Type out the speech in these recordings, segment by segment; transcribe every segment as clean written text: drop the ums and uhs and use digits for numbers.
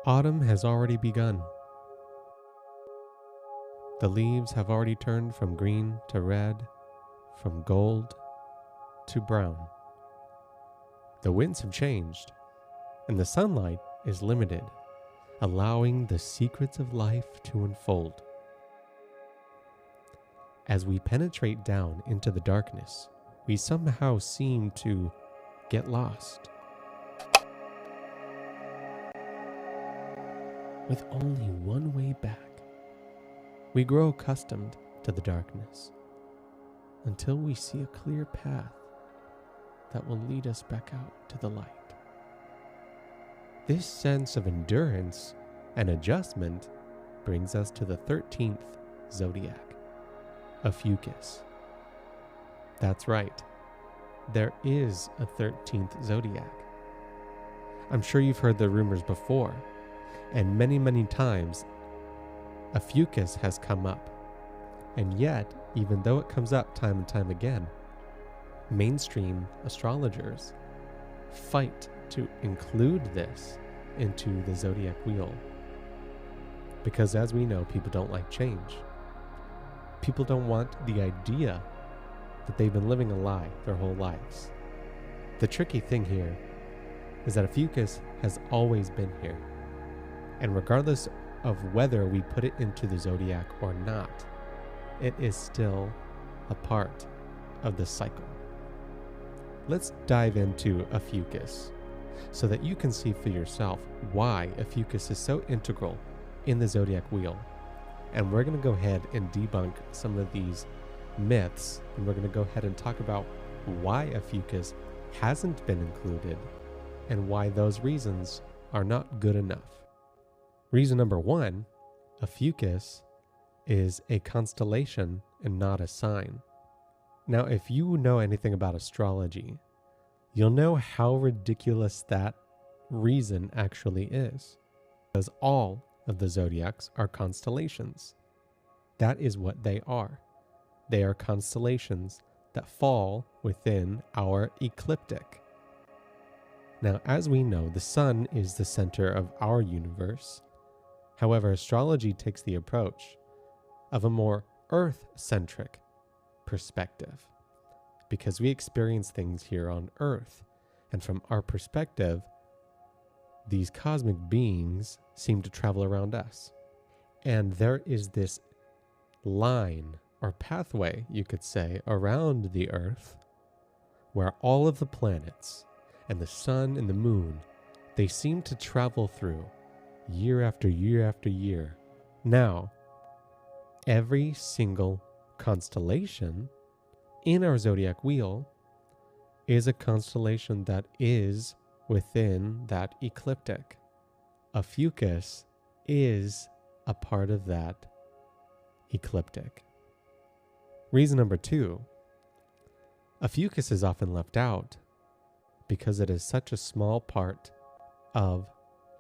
Autumn has already begun. The leaves have already turned from green to red, from gold to brown. The winds have changed, and the sunlight is limited, allowing the secrets of life to unfold. As we penetrate down into the darkness, we somehow seem to get lost. With only one way back, we grow accustomed to the darkness until we see a clear path that will lead us back out to the light. This sense of endurance and adjustment brings us to the 13th Zodiac, Ophiuchus. That's right, there is a 13th Zodiac. I'm sure you've heard the rumors before, and many times Ophiuchus has come up. And yet, even though it comes up time and time again, mainstream astrologers fight to include this into the zodiac wheel. Because as we know, people don't like change. People don't want the idea that they've been living a lie their whole lives. The tricky thing here is that Ophiuchus has always been here. And regardless of whether we put it into the zodiac or not, it is still a part of the cycle. Let's dive into Ophiuchus so that you can see for yourself why Ophiuchus is so integral in the zodiac wheel. And we're going to go ahead and debunk some of these myths, and we're going to go ahead and talk about why Ophiuchus hasn't been included and why those reasons are not good enough. Reason number one, Ophiuchus is a constellation and not a sign. Now, if you know anything about astrology, you'll know how ridiculous that reason actually is. Because all of the zodiacs are constellations. That is what they are. They are constellations that fall within our ecliptic. Now, as we know, the sun is the center of our universe. However, astrology takes the approach of a more Earth-centric perspective, because we experience things here on Earth, and from our perspective, these cosmic beings seem to travel around us. And there is this line or pathway, you could say, around the Earth where all of the planets and the sun and the moon, they seem to travel through year after year after year. Now, every single constellation in our zodiac wheel is a constellation that is within that ecliptic. Ophiuchus is a part of that ecliptic. Reason number two, Ophiuchus is often left out because it is such a small part of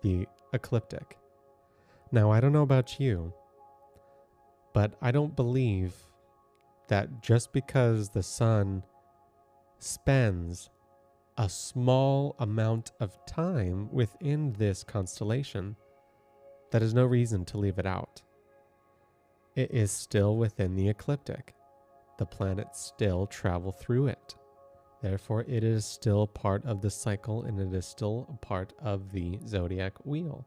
the ecliptic. Now, I don't know about you, but I don't believe that just because the sun spends a small amount of time within this constellation, that is no reason to leave it out. It is still within the ecliptic. The planets still travel through it. Therefore, it is still part of the cycle, and it is still a part of the zodiac wheel.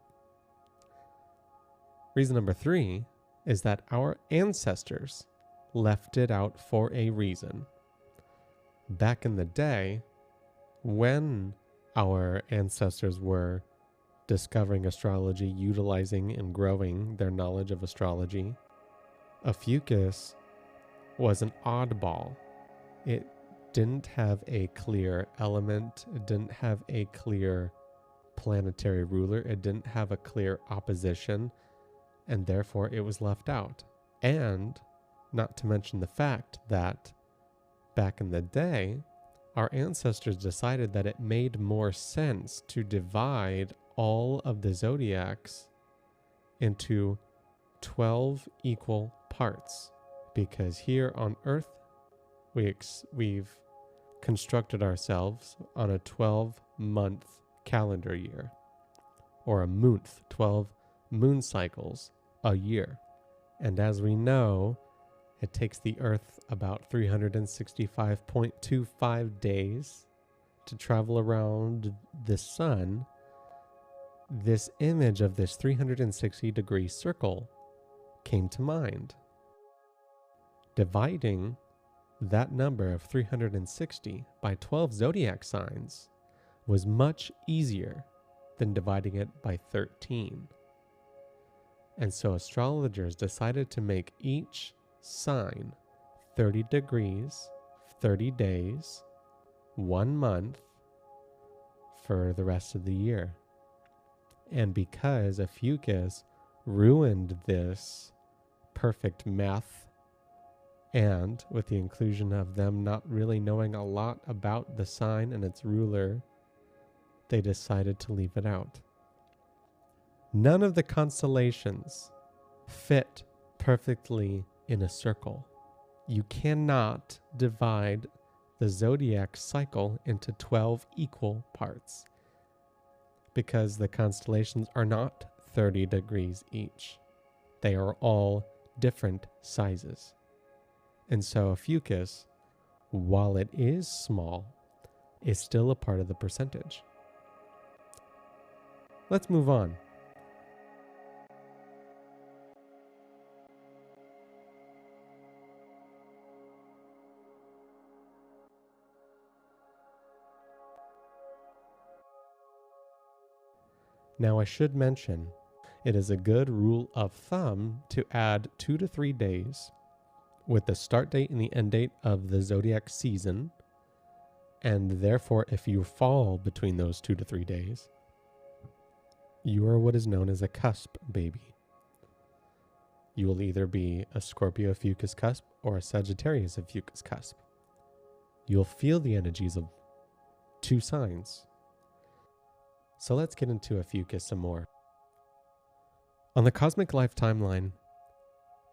Reason number three is that our ancestors left it out for a reason. Back in the day, when our ancestors were discovering astrology, utilizing and growing their knowledge of astrology, Ophiuchus was an oddball. It didn't have a clear element. It didn't have a clear planetary ruler. It didn't have a clear opposition, and therefore it was left out. And not to mention the fact that back in the day, our ancestors decided that it made more sense to divide all of the zodiacs into 12 equal parts, because here on Earth, we've constructed ourselves on a 12-month calendar year. or a month, 12 moon cycles a year. And as we know, it takes the Earth about 365.25 days to travel around the sun. This image of this 360-degree circle came to mind. Dividing that number of 360 by 12 zodiac signs was much easier than dividing it by 13. And so astrologers decided to make each sign 30 degrees, 30 days, 1 month for the rest of the year. And because Ophiuchus ruined this perfect math, and with the inclusion of them not really knowing a lot about the sign and its ruler, they decided to leave it out. None of the constellations fit perfectly in a circle. You cannot divide the zodiac cycle into 12 equal parts because the constellations are not 30 degrees each. They are all different sizes. And so Ophiuchus, while it is small, is still a part of the percentage. Let's move on. Now I should mention, it is a good rule of thumb to add 2 to 3 days with the start date and the end date of the zodiac season, and therefore if you fall between those 2 to 3 days, you are what is known as a cusp baby. You will either be a Scorpio Ophiuchus cusp or a Sagittarius Ophiuchus cusp. You'll feel the energies of 2 signs. So let's get into Ophiuchus some more. On the cosmic life timeline,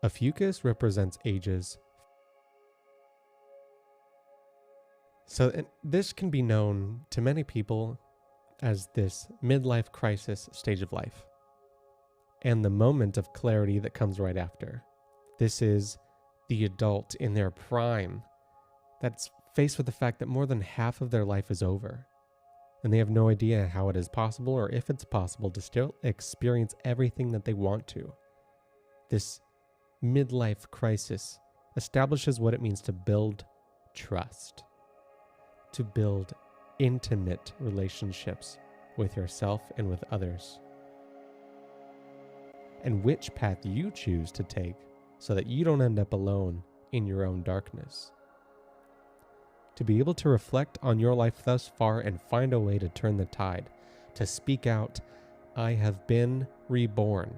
Ophiuchus represents ages. So this can be known to many people as this midlife crisis stage of life and the moment of clarity that comes right after. This is the adult in their prime that's faced with the fact that more than half of their life is over. And they have no idea how it is possible or if it's possible to still experience everything that they want to. This midlife crisis establishes what it means to build trust, to build intimate relationships with yourself and with others, and which path you choose to take so that you don't end up alone in your own darkness. To be able to reflect on your life thus far and find a way to turn the tide, to speak out, I have been reborn.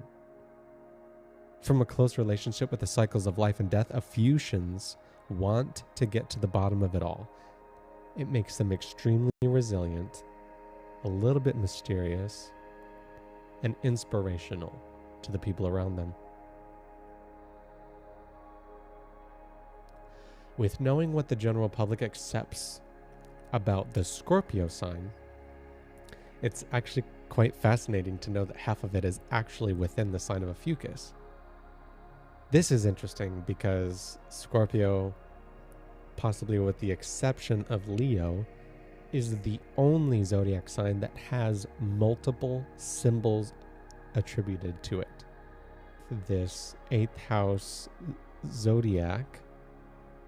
From a close relationship with the cycles of life and death, Ophiuchans want to get to the bottom of it all. It makes them extremely resilient, a little bit mysterious, and inspirational to the people around them. With knowing what the general public accepts about the Scorpio sign, it's actually quite fascinating to know that half of it is actually within the sign of Ophiuchus. This is interesting because Scorpio, possibly with the exception of Leo, is the only zodiac sign that has multiple symbols attributed to it. This 8th house zodiac,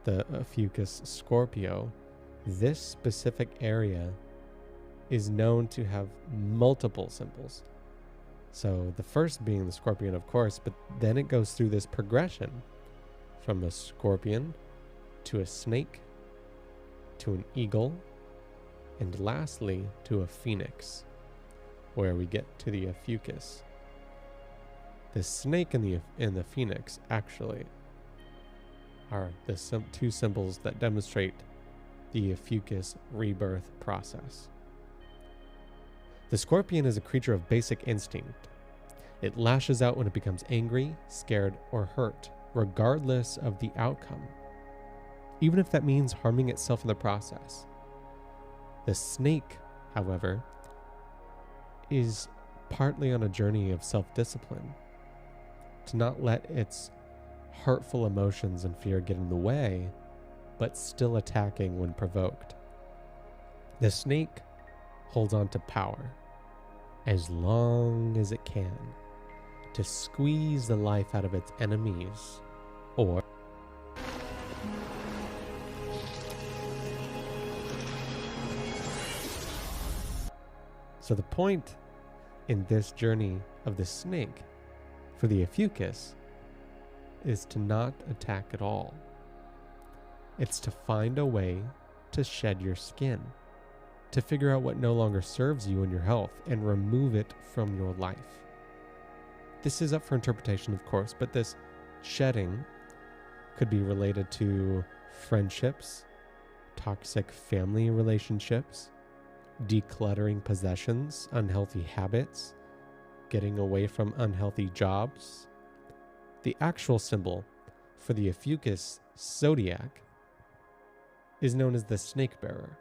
the Ophiuchus Scorpio, this specific area is known to have multiple symbols. So the first being the scorpion, of course, but then it goes through this progression from a scorpion to a snake to an eagle and lastly to a phoenix, where we get to the Ophiuchus. The snake and the phoenix actually are the 2 symbols that demonstrate the Ophiuchus rebirth process. The scorpion is a creature of basic instinct. It lashes out when it becomes angry, scared, or hurt, regardless of the outcome, even if that means harming itself in the process. The snake, however, is partly on a journey of self-discipline, to not let its hurtful emotions and fear get in the way, but still attacking when provoked. The snake holds on to power as long as it can to squeeze the life out of its enemies, or so the point in this journey of the snake for the Ophiuchus is to not attack at all. It's to find a way to shed your skin, to figure out what no longer serves you and your health and remove it from your life. This is up for interpretation, of course, but this shedding could be related to friendships, toxic family relationships, decluttering possessions, unhealthy habits, getting away from unhealthy jobs. The actual symbol for the Ophiuchus Zodiac is known as the snake bearer.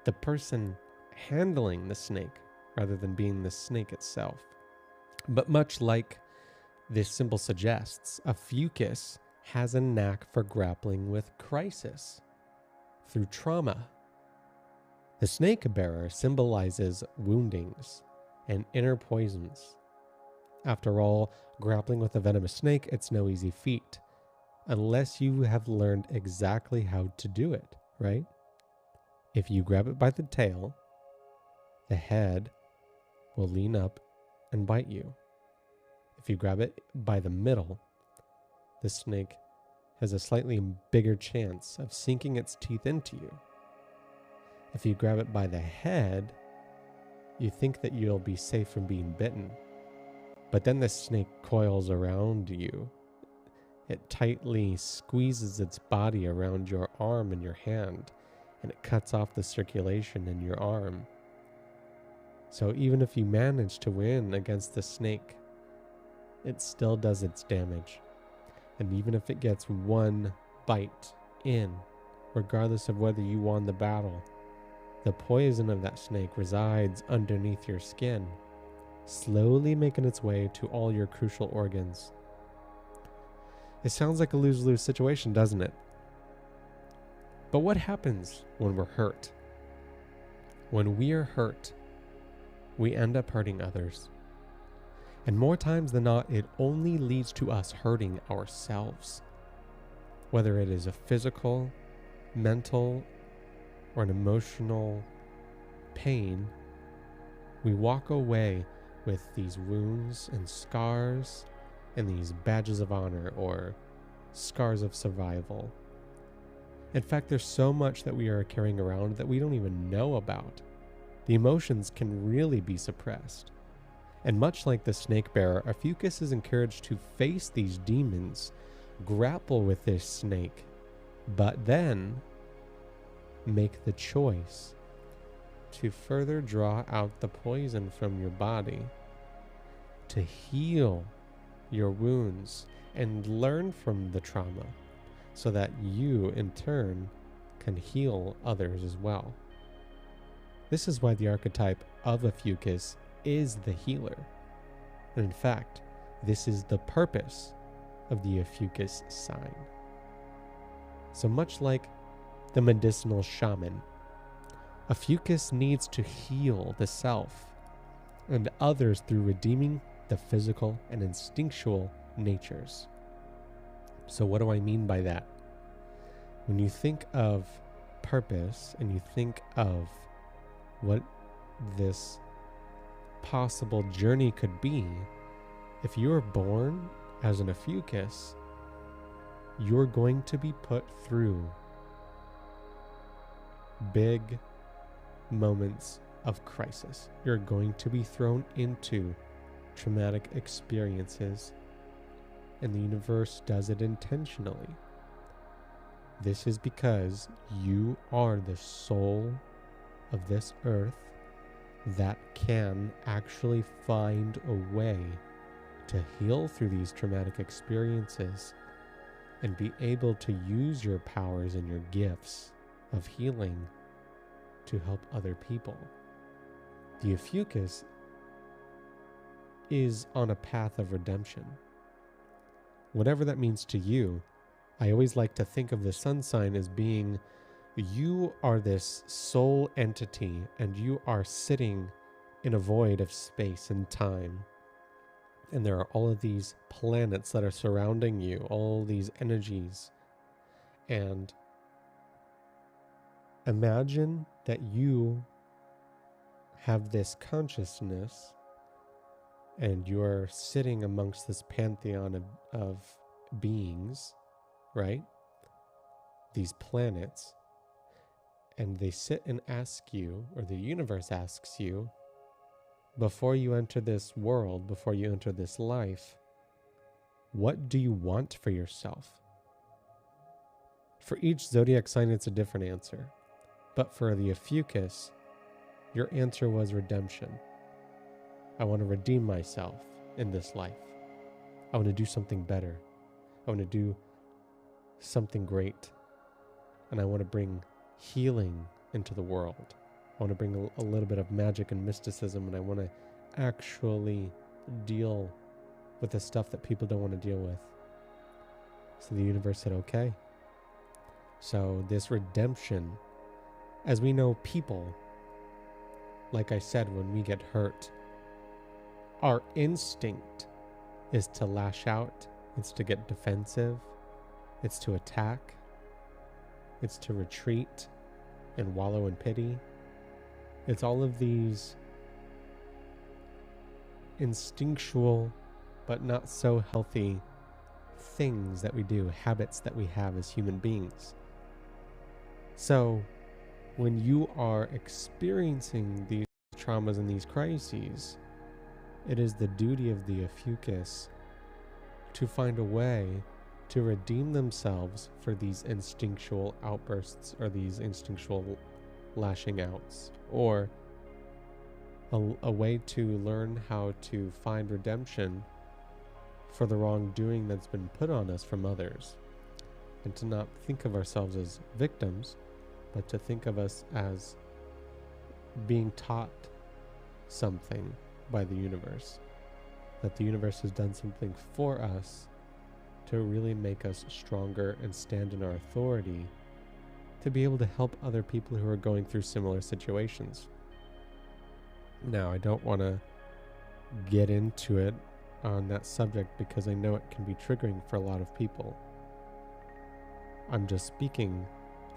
The person handling the snake rather than being the snake itself. But much like this symbol suggests, Ophiuchus has a knack for grappling with crisis through trauma. The snake bearer symbolizes woundings and inner poisons. After all, grappling with a venomous snake, it's no easy feat, unless you have learned exactly how to do it, right? If you grab it by the tail, the head will lean up and bite you. If you grab it by the middle, the snake has a slightly bigger chance of sinking its teeth into you. If you grab it by the head, you think that you'll be safe from being bitten. But then the snake coils around you. It tightly squeezes its body around your arm and your hand, and it cuts off the circulation in your arm. So even if you manage to win against the snake, it still does its damage. And even if it gets one bite in, regardless of whether you won the battle, the poison of that snake resides underneath your skin, slowly making its way to all your crucial organs. It sounds like a lose-lose situation, doesn't it? But what happens when we're hurt? When we are hurt, we end up hurting others. And more times than not, it only leads to us hurting ourselves. Whether it is a physical, mental, or an emotional pain, we walk away with these wounds and scars and these badges of honor or scars of survival. In fact, there's so much that we are carrying around that we don't even know about. The emotions can really be suppressed. And much like the snake bearer, Ophiuchus is encouraged to face these demons, grapple with this snake, but then make the choice to further draw out the poison from your body, to heal your wounds and learn from the trauma so that you, in turn, can heal others as well. This is why the archetype of Ophiuchus is the healer. And in fact, this is the purpose of the Ophiuchus sign. So much like the medicinal shaman, Ophiuchus needs to heal the self and others through redeeming the physical and instinctual natures. So what do I mean by that? When you think of purpose and you think of what this possible journey could be, if you're born as an Ophiuchus, you're going to be put through big moments of crisis. You're going to be thrown into traumatic experiences, and the universe does it intentionally. This is because you are the soul of this earth that can actually find a way to heal through these traumatic experiences and be able to use your powers and your gifts of healing to help other people. The Ophiuchus is on a path of redemption. Whatever that means to you, I always like to think of the sun sign as being, you are this soul entity and you are sitting in a void of space and time. And there are all of these planets that are surrounding you, all these energies. And imagine that you have this consciousness and you're sitting amongst this pantheon of beings, right? These planets. And they sit and ask you, or the universe asks you, before you enter this world, before you enter this life, what do you want for yourself? For each zodiac sign, it's a different answer. But for the Ophiuchus, your answer was redemption. I want to redeem myself in this life. I want to do something better. I want to do something great. And I want to bring healing into the world. I want to bring a little bit of magic and mysticism, and I want to actually deal with the stuff that people don't want to deal with. So the universe said, okay. So this redemption, as we know, people, like I said, when we get hurt, our instinct is to lash out, it's to get defensive, it's to attack, it's to retreat and wallow in pity. It's all of these instinctual but not so healthy things that we do, habits that we have as human beings. So when you are experiencing these traumas and these crises, it is the duty of the Ophiuchus to find a way to redeem themselves for these instinctual outbursts or these instinctual lashing outs, or a way to learn how to find redemption for the wrongdoing that's been put on us from others, and to not think of ourselves as victims, but to think of us as being taught something by the universe, that the universe has done something for us to really make us stronger and stand in our authority to be able to help other people who are going through similar situations. Now, I don't want to get into it on that subject because I know it can be triggering for a lot of people. I'm just speaking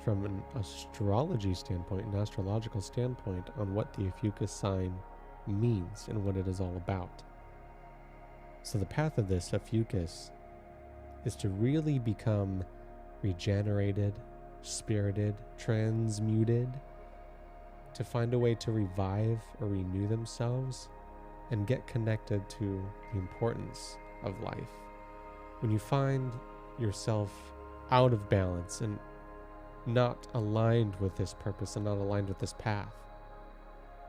from an astrology standpoint, an astrological standpoint, on what the Ophiuchus sign means and what it is all about. So the path of this Ophiuchus is to really become regenerated, spirited, transmuted, to find a way to revive or renew themselves and get connected to the importance of life. When you find yourself out of balance and not aligned with this purpose and not aligned with this path,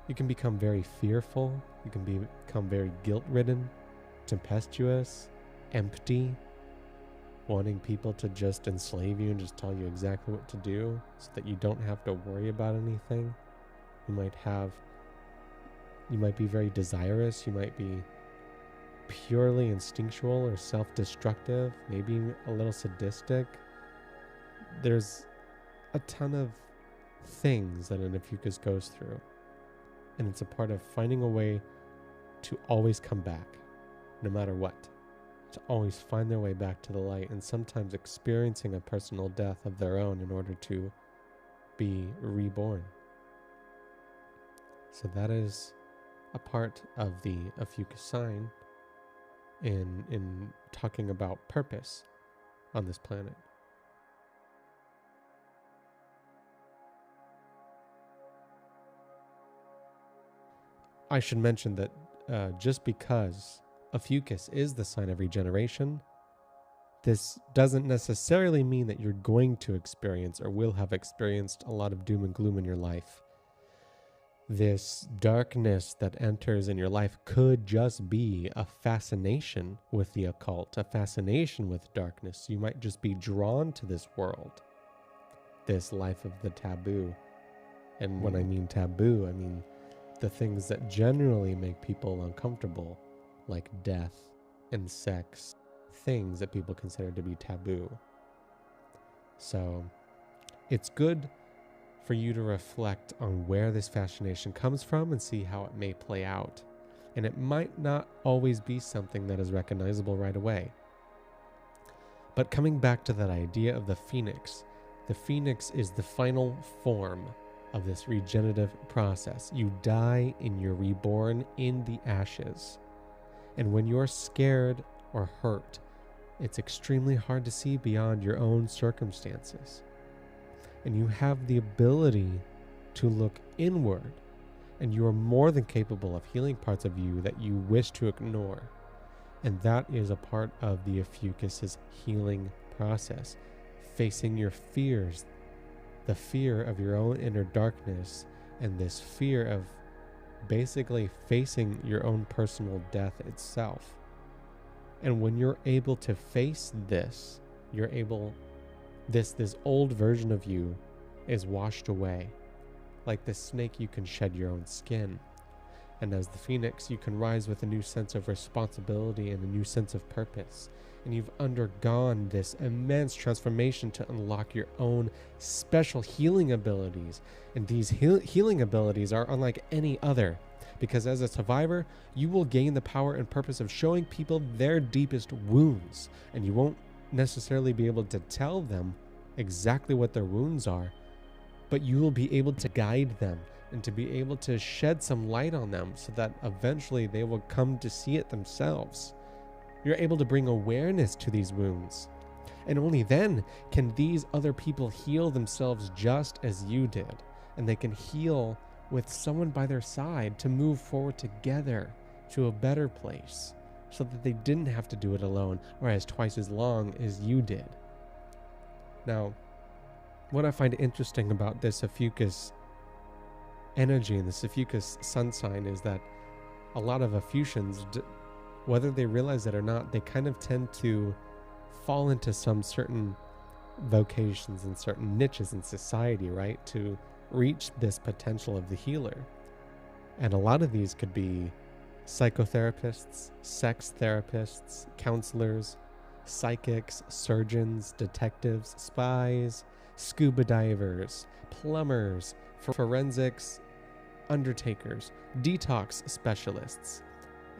you can become very fearful, you can become very guilt-ridden, tempestuous, empty, wanting people to just enslave you and just tell you exactly what to do so that you don't have to worry about anything. You might be very desirous, you might be purely instinctual or self-destructive, maybe a little sadistic. There's a ton of things that an Ophiuchus goes through, and it's a part of finding a way to always come back, no matter what, to always find their way back to the light, and sometimes experiencing a personal death of their own in order to be reborn. So that is a part of the Ophiuchus sign in talking about purpose on this planet. I should mention that just because Ophiuchus is the sign of regeneration, this doesn't necessarily mean that you're going to experience or will have experienced a lot of doom and gloom in your life. This darkness that enters in your life could just be a fascination with the occult, a fascination with darkness. You might just be drawn to this world, this life of the taboo. And when I mean taboo, I mean the things that generally make people uncomfortable, like death and sex, things that people consider to be taboo. So it's good for you to reflect on where this fascination comes from and see how it may play out. And it might not always be something that is recognizable right away. But coming back to that idea of the phoenix is the final form of this regenerative process. You die and you're reborn in the ashes. And when you're scared or hurt, it's extremely hard to see beyond your own circumstances. And you have the ability to look inward, and you are more than capable of healing parts of you that you wish to ignore. And that is a part of the Ophiuchus' healing process. Facing your fears, the fear of your own inner darkness, and this fear of basically facing your own personal death itself. And when you're able to face this, this old version of you is washed away. Like the snake, you can shed your own skin. And as the phoenix, you can rise with a new sense of responsibility and a new sense of purpose. And you've undergone this immense transformation to unlock your own special healing abilities. And these healing abilities are unlike any other. Because as a survivor, you will gain the power and purpose of showing people their deepest wounds. And you won't necessarily be able to tell them exactly what their wounds are, but you will be able to guide them and to be able to shed some light on them so that eventually they will come to see it themselves. You're able to bring awareness to these wounds. And only then can these other people heal themselves just as you did. And they can heal with someone by their side to move forward together to a better place, so that they didn't have to do it alone or as twice as long as you did. Now, what I find interesting about this Ophiuchus energy and this Ophiuchus sun sign is that a lot of Ophiuchians, whether they realize it or not, they kind of tend to fall into some certain vocations and certain niches in society, right? To reach this potential of the healer. And a lot of these could be psychotherapists, sex therapists, counselors, psychics, surgeons, detectives, spies, scuba divers, plumbers, forensics, undertakers, detox specialists,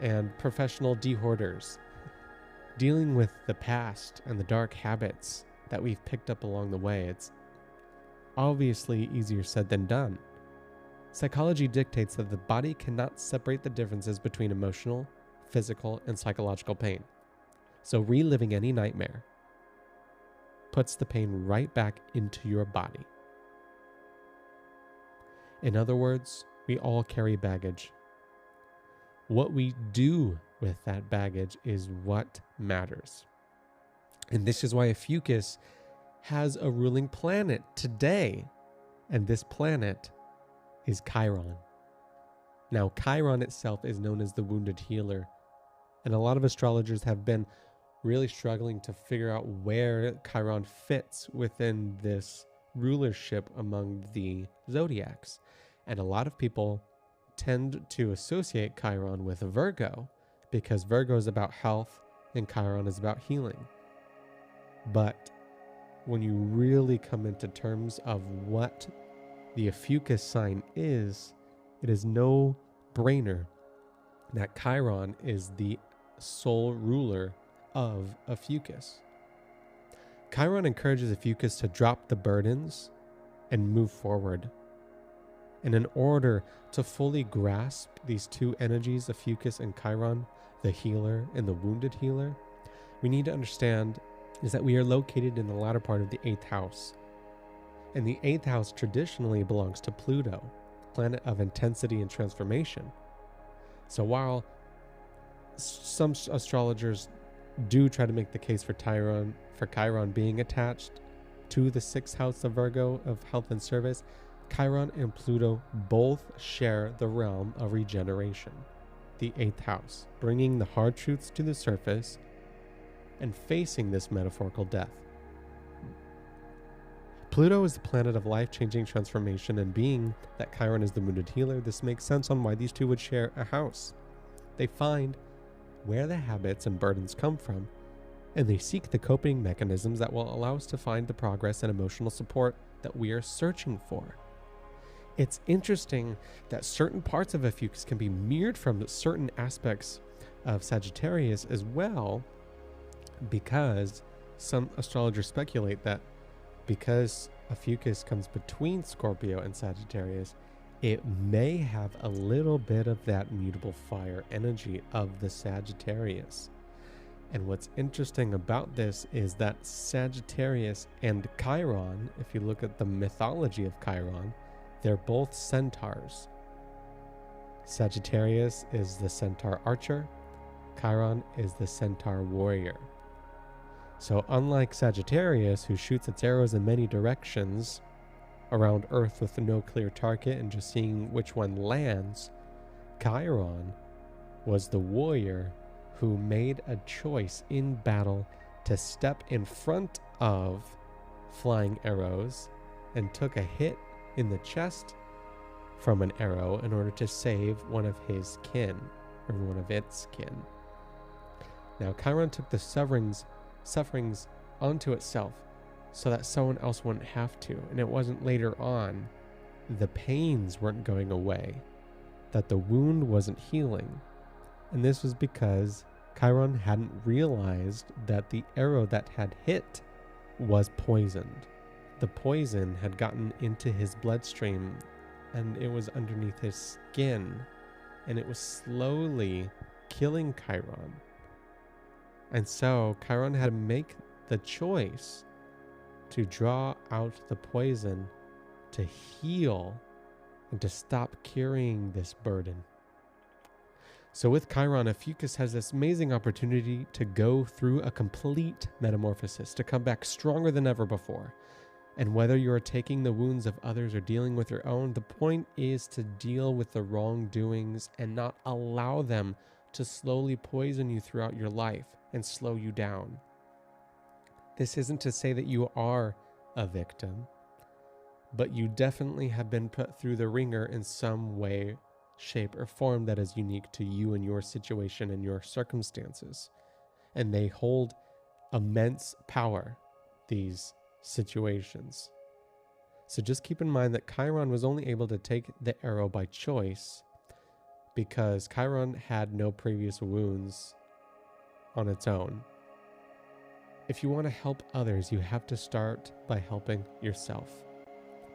and professional dehoarders, dealing with the past and the dark habits that we've picked up along the way. It's obviously easier said than done. Psychology dictates that the body cannot separate the differences between emotional, physical, and psychological pain. So reliving any nightmare puts the pain right back into your body. In other words, we all carry baggage. What we do with that baggage is what matters. And this is why Ophiuchus has a ruling planet today. And this planet is Chiron. Now, Chiron itself is known as the wounded healer. And a lot of astrologers have been really struggling to figure out where Chiron fits within this rulership among the zodiacs. And a lot of people tend to associate Chiron with Virgo because Virgo is about health and Chiron is about healing. But when you really come into terms of what the Ophiuchus sign is, it is no brainer that Chiron is the sole ruler of Ophiuchus. Chiron encourages Ophiuchus to drop the burdens and move forward. And in order to fully grasp these two energies, Ophiuchus and Chiron, the healer and the wounded healer, we need to understand is that we are located in the latter part of the 8th house. And the 8th house traditionally belongs to Pluto, planet of intensity and transformation. So while some astrologers do try to make the case for Chiron being attached to the 6th house of Virgo of health and service, Chiron and Pluto both share the realm of regeneration, the 8th house, bringing the hard truths to the surface and facing this metaphorical death. Pluto is the planet of life-changing transformation, and being that Chiron is the wounded healer, this makes sense on why these two would share a house. They find where the habits and burdens come from, and they seek the coping mechanisms that will allow us to find the progress and emotional support that we are searching for. It's interesting that certain parts of Ophiuchus can be mirrored from certain aspects of Sagittarius as well, because some astrologers speculate that because Ophiuchus comes between Scorpio and Sagittarius, it may have a little bit of that mutable fire energy of the Sagittarius. And what's interesting about this is that Sagittarius and Chiron, if you look at the mythology of Chiron, they're both centaurs. Sagittarius is the centaur archer, Chiron is the centaur warrior. So unlike Sagittarius, who shoots its arrows in many directions around Earth with no clear target and just seeing which one lands, Chiron was the warrior who made a choice in battle to step in front of flying arrows and took a hit in the chest from an arrow in order to save one of his kin, or one of its kin. Now Chiron took the sufferings onto itself so that someone else wouldn't have to, and it wasn't later on the pains weren't going away, that the wound wasn't healing. And this was because Chiron hadn't realized that the arrow that had hit was poisoned. The poison had gotten into his bloodstream and it was underneath his skin, and it was slowly killing Chiron. And so Chiron had to make the choice to draw out the poison to heal and to stop carrying this burden. So with Chiron, Ophiuchus has this amazing opportunity to go through a complete metamorphosis, to come back stronger than ever before. And whether you are taking the wounds of others or dealing with your own, the point is to deal with the wrongdoings and not allow them to slowly poison you throughout your life and slow you down. This isn't to say that you are a victim, but you definitely have been put through the ringer in some way, shape, or form that is unique to you and your situation and your circumstances. And they hold immense power, these situations. So just keep in mind that Chiron was only able to take the arrow by choice because Chiron had no previous wounds on its own. If you want to help others, you have to start by helping yourself.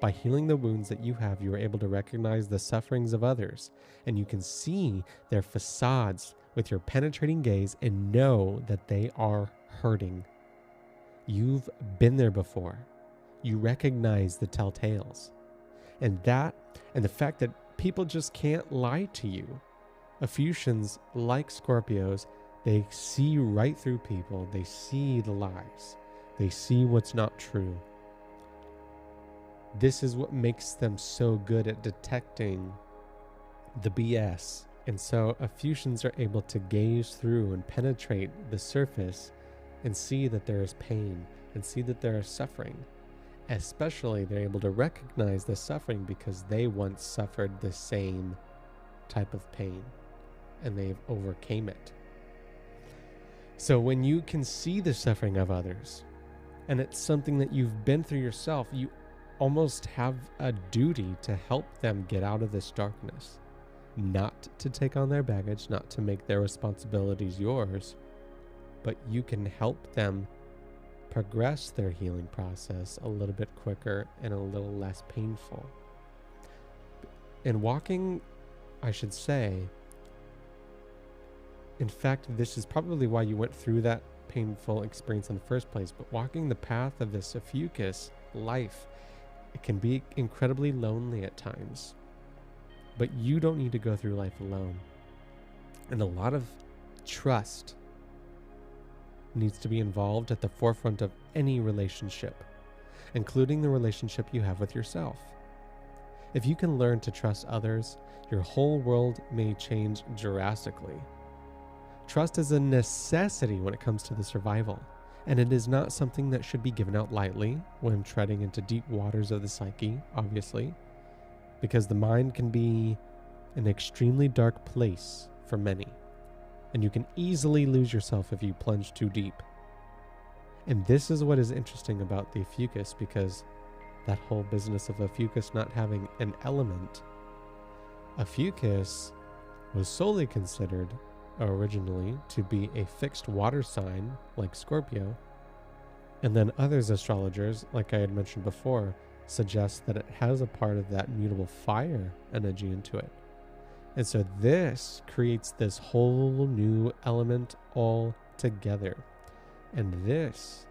By healing the wounds that you have, you are able to recognize the sufferings of others, and you can see their facades with your penetrating gaze and know that they are hurting. You've been there before. You recognize the telltales. And the fact that people just can't lie to you. Ophiuchians, like Scorpios, they see right through people. They see the lies. They see what's not true. This is what makes them so good at detecting the BS. And so Ophiuchians are able to gaze through and penetrate the surface and see that there is pain and see that there is suffering. Especially they're able to recognize the suffering because they once suffered the same type of pain and they've overcame it. So when you can see the suffering of others and it's something that you've been through yourself, you almost have a duty to help them get out of this darkness. Not to take on their baggage, not to make their responsibilities yours, but you can help them progress their healing process a little bit quicker and a little less painful. And walking, I should say, in fact, this is probably why you went through that painful experience in the first place, but walking the path of this Ophiuchus life, it can be incredibly lonely at times, but you don't need to go through life alone. And a lot of trust needs to be involved at the forefront of any relationship, including the relationship you have with yourself. If you can learn to trust others, your whole world may change drastically. Trust is a necessity when it comes to the survival, and it is not something that should be given out lightly when treading into deep waters of the psyche, obviously, because the mind can be an extremely dark place for many. and you can easily lose yourself if you plunge too deep. And this is what is interesting about the Ophiuchus, because that whole business of Ophiuchus not having an element, Ophiuchus was solely considered originally to be a fixed water sign like Scorpio, and then others astrologers, like I had mentioned before, suggest that it has a part of that mutable fire energy into it. And so this creates this whole new element altogether. And this,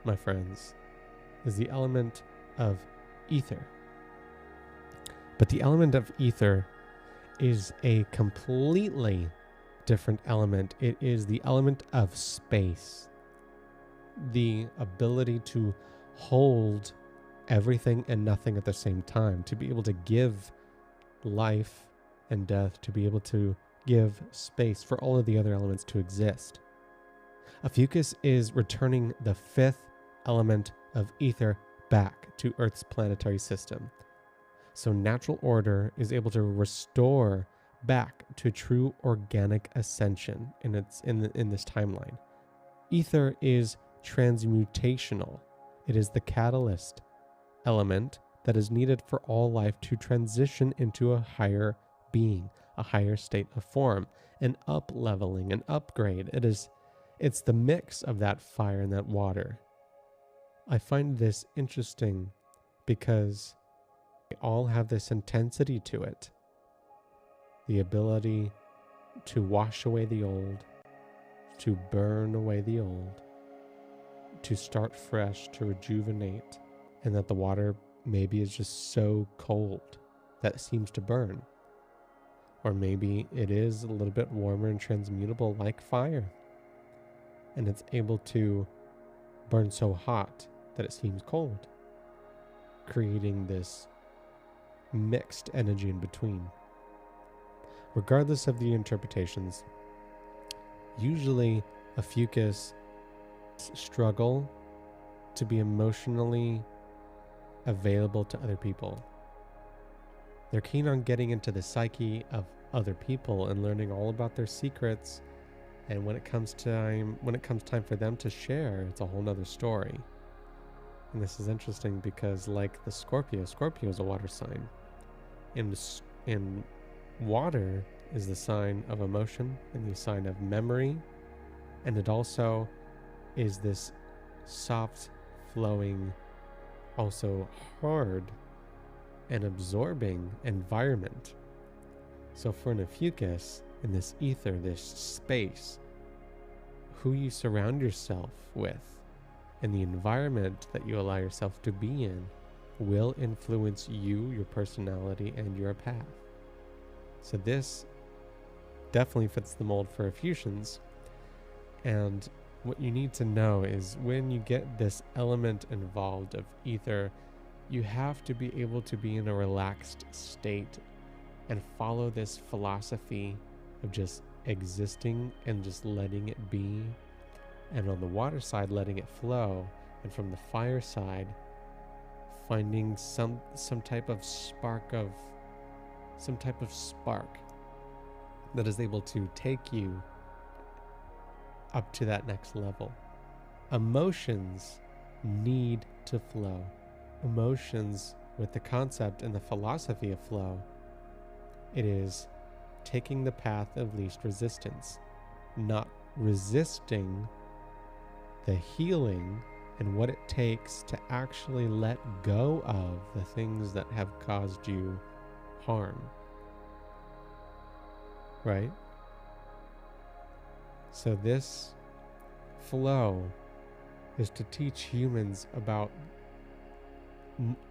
my friends, is the element of ether. But the element of ether is a completely different element. It is the element of space. The ability to hold everything and nothing at the same time, to be able to give life and death, to be able to give space for all of the other elements to exist. Ophiuchus is returning the fifth element of ether back to Earth's planetary system. So natural order is able to restore back to true organic ascension in this timeline. Ether is transmutational. It is the catalyst element that is needed for all life to transition into a higher being, a higher state of form, an up-leveling, an upgrade. It's the mix of that fire and that water. I find this interesting because they all have this intensity to it. The ability to wash away the old, to burn away the old, to start fresh, to rejuvenate, and that the water maybe is just so cold that it seems to burn. Or maybe it is a little bit warmer and transmutable like fire, and it's able to burn so hot that it seems cold, creating this mixed energy in between. Regardless of the interpretations, usually Ophiuchus struggle to be emotionally available to other people. They're keen on getting into the psyche of other people and learning all about their secrets. And when it comes time for them to share, it's a whole nother story. And this is interesting because, like the Scorpio is a water sign. And water is the sign of emotion and the sign of memory. And it also is this soft, flowing, also hard and absorbing environment. So for an Ophiuchus, in this ether, this space, who you surround yourself with and the environment that you allow yourself to be in will influence you, your personality, and your path. So this definitely fits the mold for Ophiuchans. And what you need to know is when you get this element involved of ether, you have to be able to be in a relaxed state and follow this philosophy of just existing and just letting it be. And on the water side, letting it flow. And from the fire side, finding some type of spark that is able to take you up to that next level. Emotions need to flow. Emotions, with the concept and the philosophy of flow, it is taking the path of least resistance, not resisting the healing and what it takes to actually let go of the things that have caused you harm. Right? So this flow is to teach humans about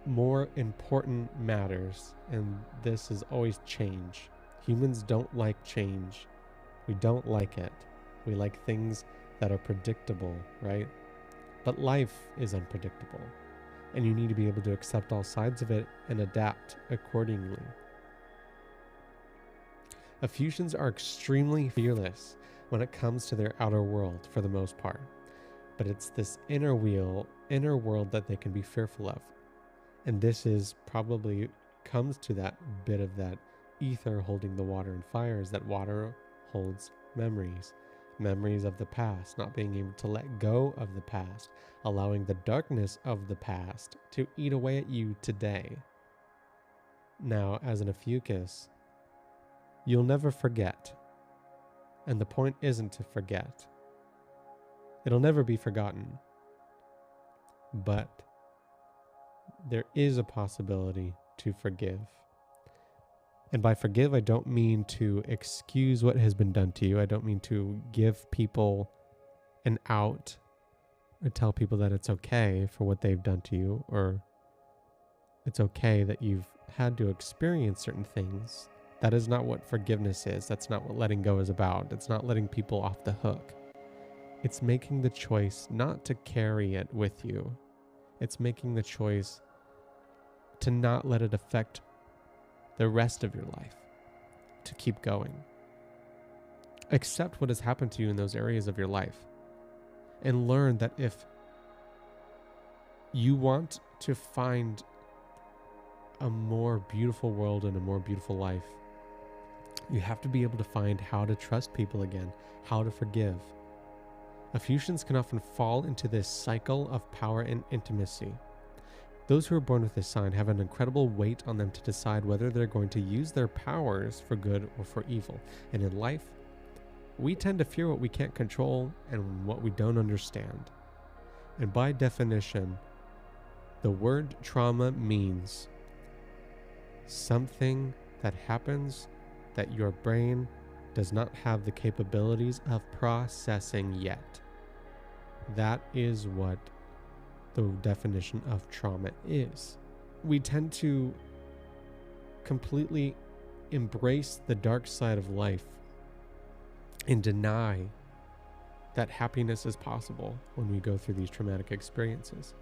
more important matters, and this is always change. Humans don't like change. We don't like it. We like things that are predictable, right? But life is unpredictable, and you need to be able to accept all sides of it and adapt accordingly. Ophiuchans are extremely fearless when it comes to their outer world for the most part, but it's this inner world that they can be fearful of. And this is probably comes to that bit of that ether holding the water and fire, is that water holds memories. Memories of the past, not being able to let go of the past, allowing the darkness of the past to eat away at you today. Now, as an Ophiuchus, you'll never forget. And the point isn't to forget. It'll never be forgotten. But there is a possibility to forgive. And by forgive, I don't mean to excuse what has been done to you. I don't mean to give people an out or tell people that it's okay for what they've done to you, or it's okay that you've had to experience certain things. That is not what forgiveness is. That's not what letting go is about. It's not letting people off the hook. It's making the choice not to carry it with you. It's making the choice to not let it affect the rest of your life, to keep going. Accept what has happened to you in those areas of your life, and learn that if you want to find a more beautiful world and a more beautiful life, you have to be able to find how to trust people again, how to forgive. Ophiuchans can often fall into this cycle of power and intimacy. Those who are born with this sign have an incredible weight on them to decide whether they're going to use their powers for good or for evil. And in life, we tend to fear what we can't control and what we don't understand. And by definition, the word trauma means something that happens that your brain does not have the capabilities of processing yet. That is what the definition of trauma is. We tend to completely embrace the dark side of life and deny that happiness is possible when we go through these traumatic experiences.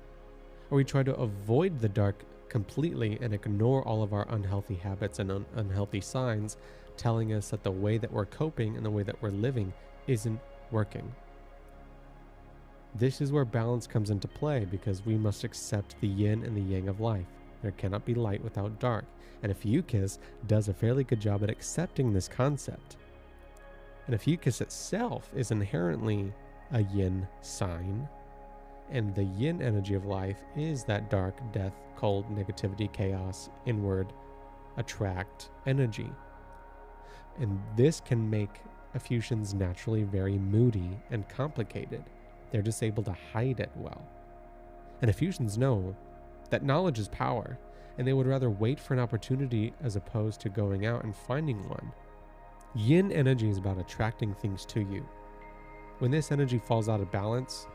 Or we try to avoid the dark completely and ignore all of our unhealthy habits and unhealthy signs, telling us that the way that we're coping and the way that we're living isn't working. This is where balance comes into play, because we must accept the yin and the yang of life. There cannot be light without dark, and Ophiuchus does a fairly good job at accepting this concept. And Ophiuchus itself is inherently a yin sign, and the yin energy of life is that dark, death, cold, negativity, chaos, inward, attract energy. And this can make Ophiuchans naturally very moody and complicated. They're just able to hide it well. And Ophiuchans know that knowledge is power, and they would rather wait for an opportunity as opposed to going out and finding one. Yin energy is about attracting things to you. When this energy falls out of balance,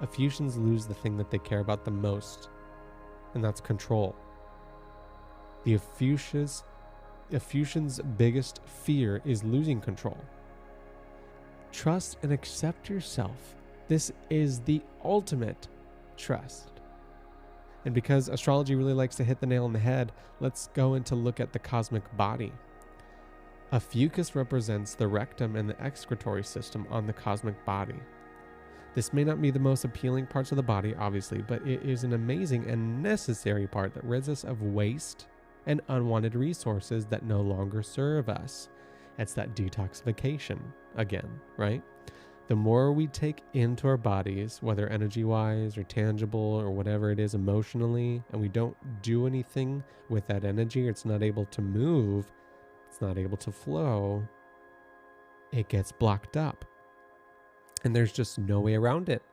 Ophiuchans lose the thing that they care about the most, and that's control. The Ophiuchans' biggest fear is losing control. Trust and accept yourself. This is the ultimate trust. And because astrology really likes to hit the nail on the head, let's go in to look at the cosmic body. Ophiuchus represents the rectum and the excretory system on the cosmic body. This may not be the most appealing parts of the body, obviously, but it is an amazing and necessary part that rids us of waste and unwanted resources that no longer serve us. It's that detoxification again, right? The more we take into our bodies, whether energy-wise or tangible or whatever it is emotionally, and we don't do anything with that energy, or it's not able to move, it's not able to flow, it gets blocked up. And there's just no way around it.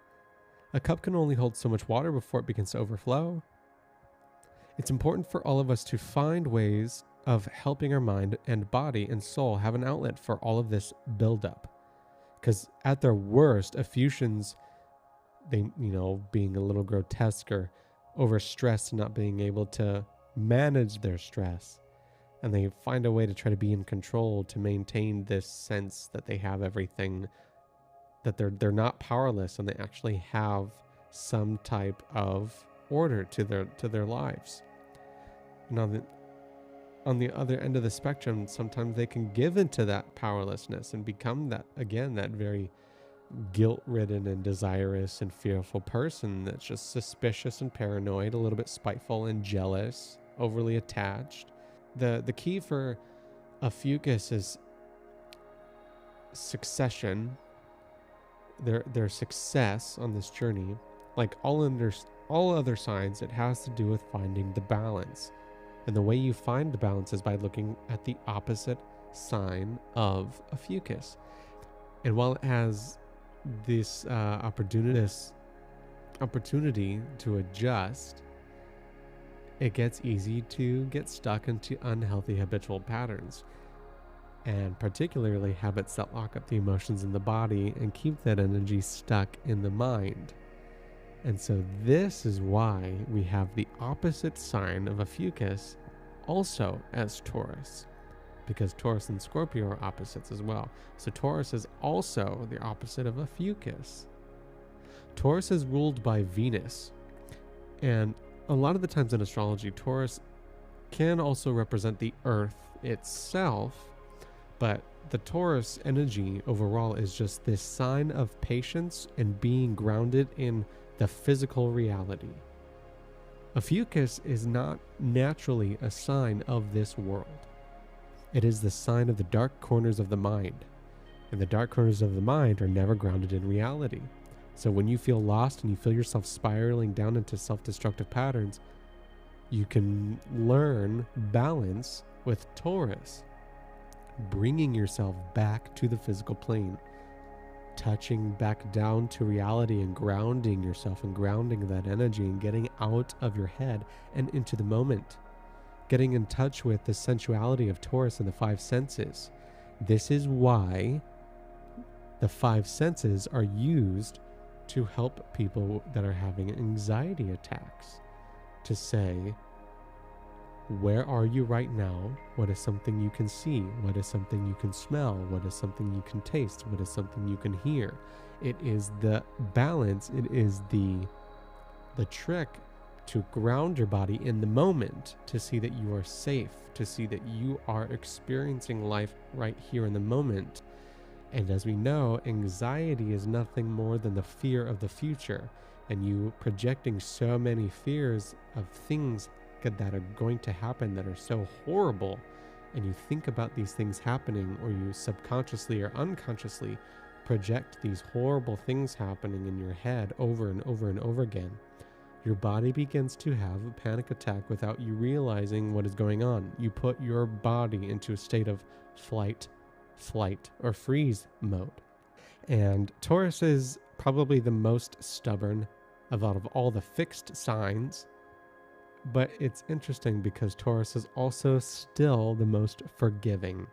A cup can only hold so much water before it begins to overflow. It's important for all of us to find ways of helping our mind and body and soul have an outlet for all of this buildup. Because at their worst, Ophiuchans, they, being a little grotesque or overstressed and not being able to manage their stress. And they find a way to try to be in control, to maintain this sense that they have everything, that they're not powerless, and they actually have some type of order to their lives. And on the other end of the spectrum, sometimes they can give into that powerlessness and become that very guilt-ridden and desirous and fearful person that's just suspicious and paranoid, a little bit spiteful and jealous, overly attached. The key for Ophiuchus is succession, their success on this journey, like all other signs, it has to do with finding the balance. And the way you find the balance is by looking at the opposite sign of Ophiuchus. And while it has this opportunity to adjust, it gets easy to get stuck into unhealthy habitual patterns, and particularly habits that lock up the emotions in the body and keep that energy stuck in the mind. And so this is why we have the opposite sign of Ophiuchus also as Taurus, because Taurus and Scorpio are opposites as well. So Taurus is also the opposite of Ophiuchus. Taurus is ruled by Venus, and a lot of the times in astrology, Taurus can also represent the Earth itself, but the Taurus energy overall is just this sign of patience and being grounded in the physical reality. Ophiuchus is not naturally a sign of this world. It is the sign of the dark corners of the mind, and the dark corners of the mind are never grounded in reality. So when you feel lost and you feel yourself spiraling down into self-destructive patterns, you can learn balance with Taurus, bringing yourself back to the physical plane, touching back down to reality and grounding yourself and grounding that energy and getting out of your head and into the moment, getting in touch with the sensuality of Taurus and the five senses. This is why the five senses are used to help people that are having anxiety attacks, to say, where are you right now? What is something you can see? What is something you can smell? What is something you can taste? What is something you can hear? It is the balance. It is the trick to ground your body in the moment, to see that you are safe, to see that you are experiencing life right here in the moment. And as we know, anxiety is nothing more than the fear of the future, and you projecting so many fears of things that are going to happen that are so horrible, and you think about these things happening, or you subconsciously or unconsciously project these horrible things happening in your head over and over and over again. Your body begins to have a panic attack without you realizing what is going on. You put your body into a state of flight, or freeze mode. And Taurus is probably the most stubborn out of all the fixed signs, but it's interesting because Taurus is also still the most forgiving.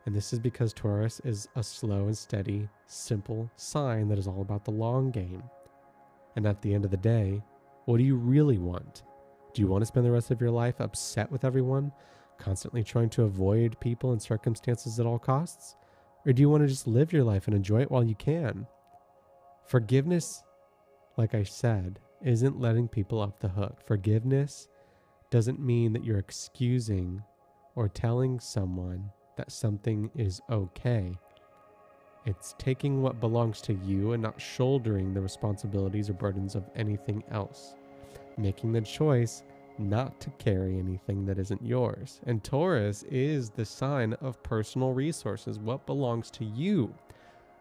And this is because Taurus is a slow and steady, simple sign that is all about the long game. And at the end of the day, what do you really want? Do you want to spend the rest of your life upset with everyone, constantly trying to avoid people and circumstances at all costs? Or do you want to just live your life and enjoy it while you can? Forgiveness, like I said, isn't letting people off the hook. Forgiveness doesn't mean that you're excusing or telling someone that something is okay. It's taking what belongs to you and not shouldering the responsibilities or burdens of anything else. Making the choice not to carry anything that isn't yours. And Taurus is the sign of personal resources, what belongs to you.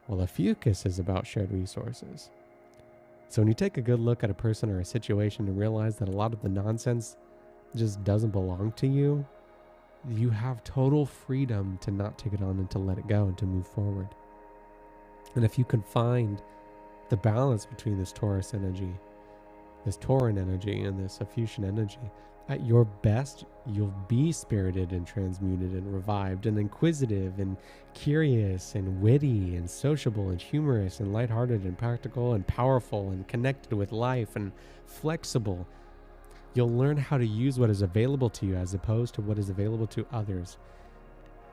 Well, Ophiuchus is about shared resources. So when you take a good look at a person or a situation and realize that a lot of the nonsense just doesn't belong to you, you have total freedom to not take it on and to let it go and to move forward. And if you can find the balance between this Taurus energy, this Tauran energy, and this Ophiuchian energy, at your best, you'll be spirited and transmuted and revived and inquisitive and curious and witty and sociable and humorous and lighthearted and practical and powerful and connected with life and flexible. You'll learn how to use what is available to you as opposed to what is available to others.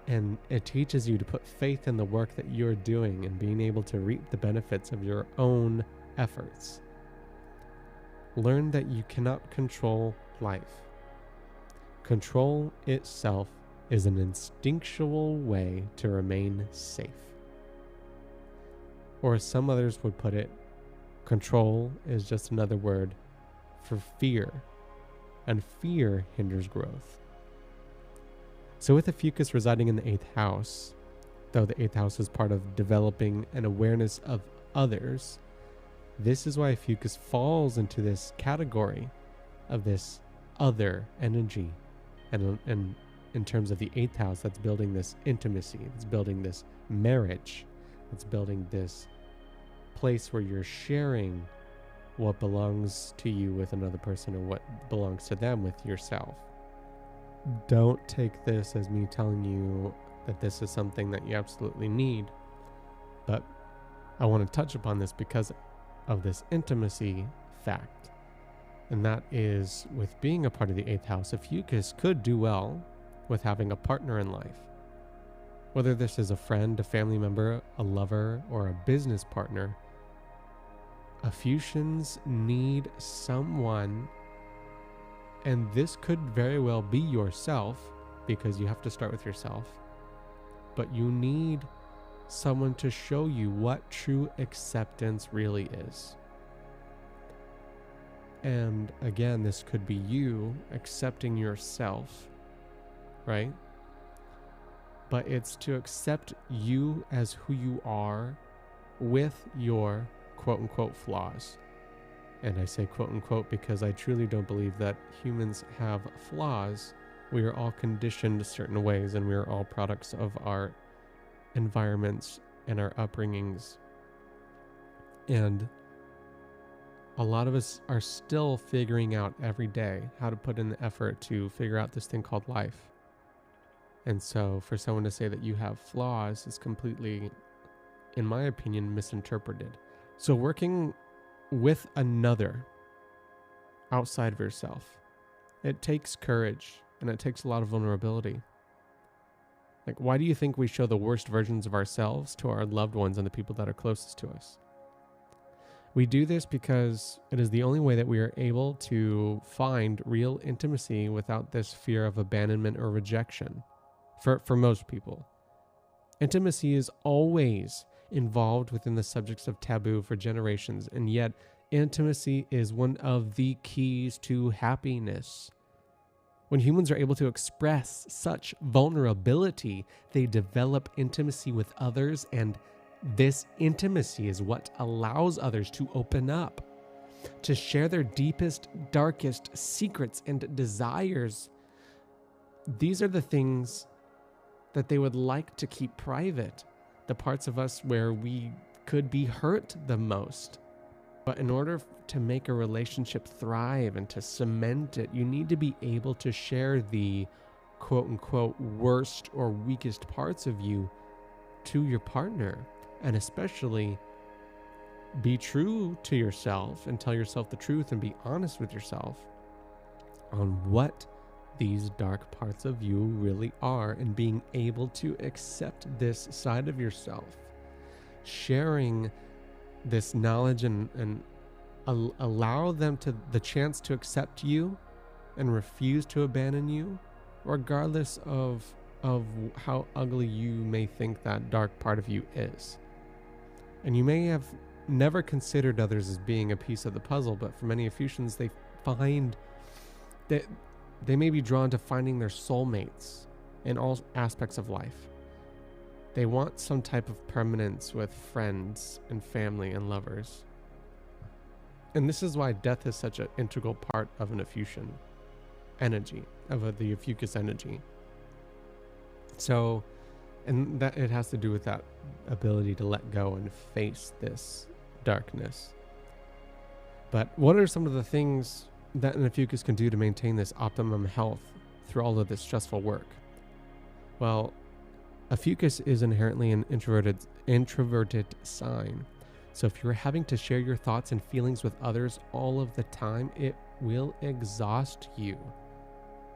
And it teaches you to put faith in the work that you're doing and being able to reap the benefits of your own efforts. Learn that you cannot control life. Control itself is an instinctual way to remain safe. Or as some others would put it, control is just another word for fear, and fear hinders growth. So with Ophiuchus residing in the 8th house, though the 8th house is part of developing an awareness of others, this is why Ophiuchus falls into this category of this other energy. And in terms of the 8th house, that's building this intimacy, it's building this marriage, it's building this place where you're sharing what belongs to you with another person and what belongs to them with yourself. Don't take this as me telling you that this is something that you absolutely need, but I want to touch upon this because of this intimacy fact. And that is, with being a part of the 8th house, Ophiuchus could do well with having a partner in life. Whether this is a friend, a family member, a lover, or a business partner, Ophiuchians need someone, and this could very well be yourself, because you have to start with yourself, but you need someone to show you what true acceptance really is. And again, this could be you accepting yourself, right? But it's to accept you as who you are with your quote-unquote flaws. And I say quote-unquote because I truly don't believe that humans have flaws. We are all conditioned certain ways, and we are all products of our environments and our upbringings. And a lot of us are still figuring out every day how to put in the effort to figure out this thing called life. And so for someone to say that you have flaws is completely, in my opinion, misinterpreted. So working with another outside of yourself, it takes courage and it takes a lot of vulnerability. Like, why do you think we show the worst versions of ourselves to our loved ones and the people that are closest to us? We do this because it is the only way that we are able to find real intimacy without this fear of abandonment or rejection. For most people, intimacy is always involved within the subjects of taboo for generations, and yet intimacy is one of the keys to happiness. When humans are able to express such vulnerability, they develop intimacy with others, and this intimacy is what allows others to open up, to share their deepest, darkest secrets and desires. These are the things that they would like to keep private, the parts of us where we could be hurt the most. But in order to make a relationship thrive and to cement it, you need to be able to share the quote-unquote worst or weakest parts of you to your partner, and especially be true to yourself and tell yourself the truth and be honest with yourself on what these dark parts of you really are, and being able to accept this side of yourself, sharing this knowledge and allow them to the chance to accept you and refuse to abandon you, regardless of how ugly you may think that dark part of you is. And you may have never considered others as being a piece of the puzzle, but for many Ophiuchians, they find that they may be drawn to finding their soulmates in all aspects of life. They want some type of permanence with friends and family and lovers. And this is why death is such an integral part of an Ophiuchian energy, of the Ophiuchus energy. So, and that it has to do with that ability to let go and face this darkness. But what are some of the things that an Ophiuchus can do to maintain this optimum health through all of this stressful work? Well, Ophiuchus is inherently an introverted sign. So if you're having to share your thoughts and feelings with others all of the time, it will exhaust you.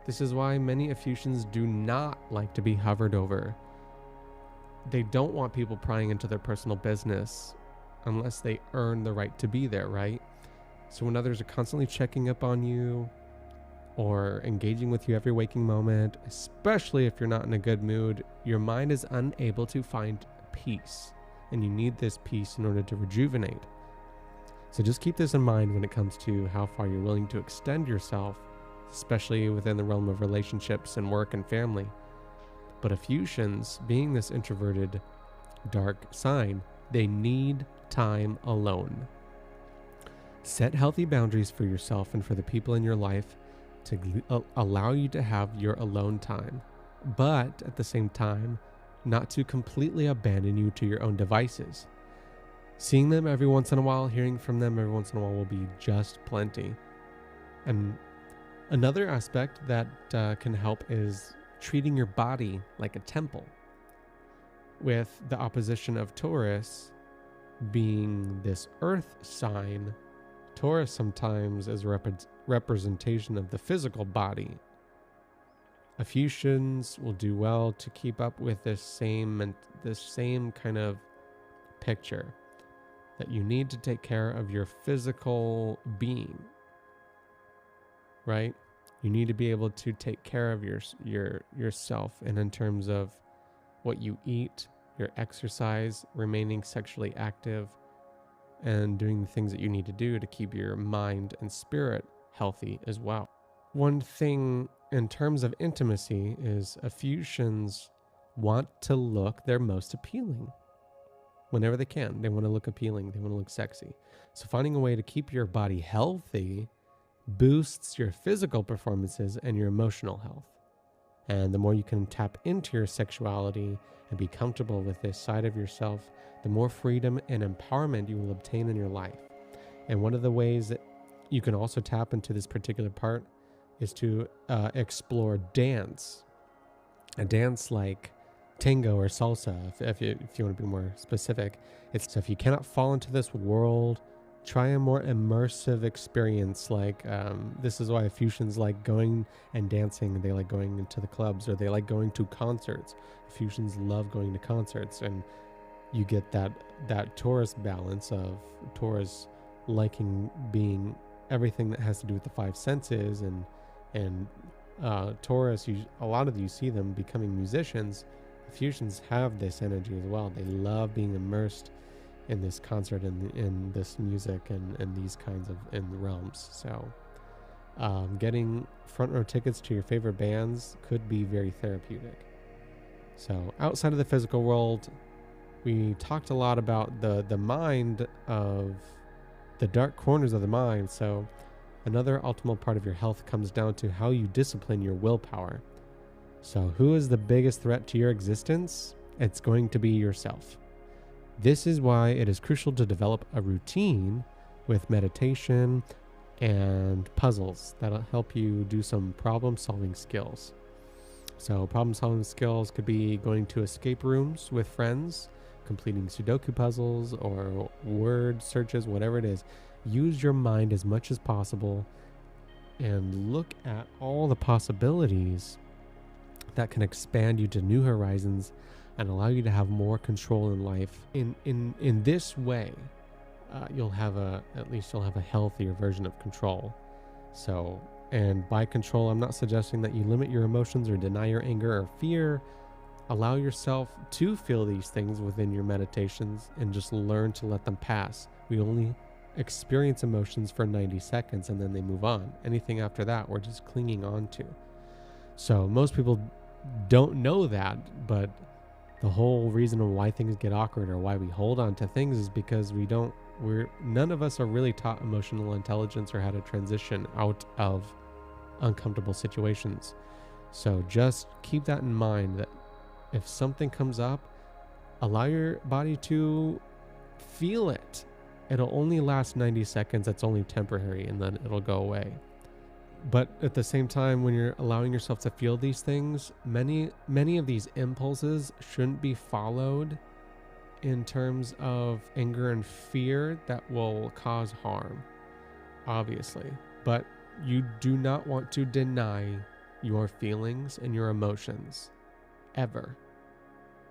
This is why many Ophiuchians do not like to be hovered over. They don't want people prying into their personal business unless they earn the right to be there, right? So when others are constantly checking up on you or engaging with you every waking moment, especially if you're not in a good mood, your mind is unable to find peace, and you need this peace in order to rejuvenate. So just keep this in mind when it comes to how far you're willing to extend yourself, especially within the realm of relationships and work and family. But Ophiuchans, being this introverted dark sign, they need time alone. Set healthy boundaries for yourself and for the people in your life to allow you to have your alone time, but at the same time, not to completely abandon you to your own devices. Seeing them every once in a while, hearing from them every once in a while will be just plenty. And another aspect that can help is treating your body like a temple, with the opposition of Taurus being this earth sign. Taurus sometimes is a representation of the physical body. Ophiuchans will do well to keep up with this same kind of picture, that you need to take care of your physical being, right? You need to be able to take care of yourself, and in terms of what you eat, your exercise, remaining sexually active, and doing the things that you need to do to keep your mind and spirit healthy as well. One thing in terms of intimacy is Ophiuchans want to look their most appealing whenever they can. They want to look appealing. They want to look sexy. So finding a way to keep your body healthy boosts your physical performances and your emotional health. And the more you can tap into your sexuality and be comfortable with this side of yourself, the more freedom and empowerment you will obtain in your life. And one of the ways that you can also tap into this particular part is to explore dance. A dance like tango or salsa, if you want to be more specific. So if you cannot fall into this world, try a more immersive experience. Like this is why Ophiuchans like going and dancing. They like going into the clubs, or they like going to concerts. Ophiuchans love going to concerts, and you get that Taurus balance of Taurus liking being everything that has to do with the five senses, and Taurus, a lot of you see them becoming musicians. Ophiuchans have this energy as well. They love being immersed in this concert and in this music and these kinds of realms. So getting front row tickets to your favorite bands could be very therapeutic. So outside of the physical world, we talked a lot about the mind, of the dark corners of the mind. So another optimal part of your health comes down to how you discipline your willpower. So who is the biggest threat to your existence? It's going to be yourself. This is why it is crucial to develop a routine with meditation and puzzles that'll help you do some problem-solving skills. So problem-solving skills could be going to escape rooms with friends, completing Sudoku puzzles or word searches, whatever it is. Use your mind as much as possible and look at all the possibilities that can expand you to new horizons and allow you to have more control in life. In this way, you'll have a healthier version of control. So, and by control, I'm not suggesting that you limit your emotions or deny your anger or fear. Allow yourself to feel these things within your meditations and just learn to let them pass. We only experience emotions for 90 seconds and then they move on. Anything after that, we're just clinging on to. So most people don't know that, but the whole reason why things get awkward or why we hold on to things is because none of us are really taught emotional intelligence or how to transition out of uncomfortable situations. So just keep that in mind, that if something comes up, allow your body to feel it. It'll only last 90 seconds. That's only temporary, and then it'll go away. But at the same time, when you're allowing yourself to feel these things, many of these impulses shouldn't be followed in terms of anger and fear that will cause harm, obviously. But you do not want to deny your feelings and your emotions, ever.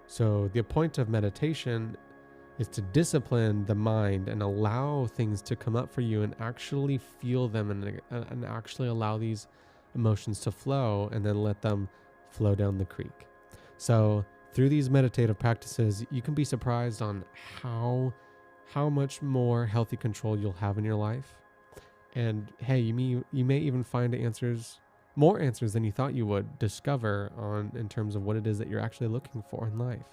So the point of meditation is to discipline the mind and allow things to come up for you and actually feel them and actually allow these emotions to flow and then let them flow down the creek. So through these meditative practices, you can be surprised on how much more healthy control you'll have in your life. And hey, you may even find answers more answers than you thought you would discover in terms of what it is that you're actually looking for in life,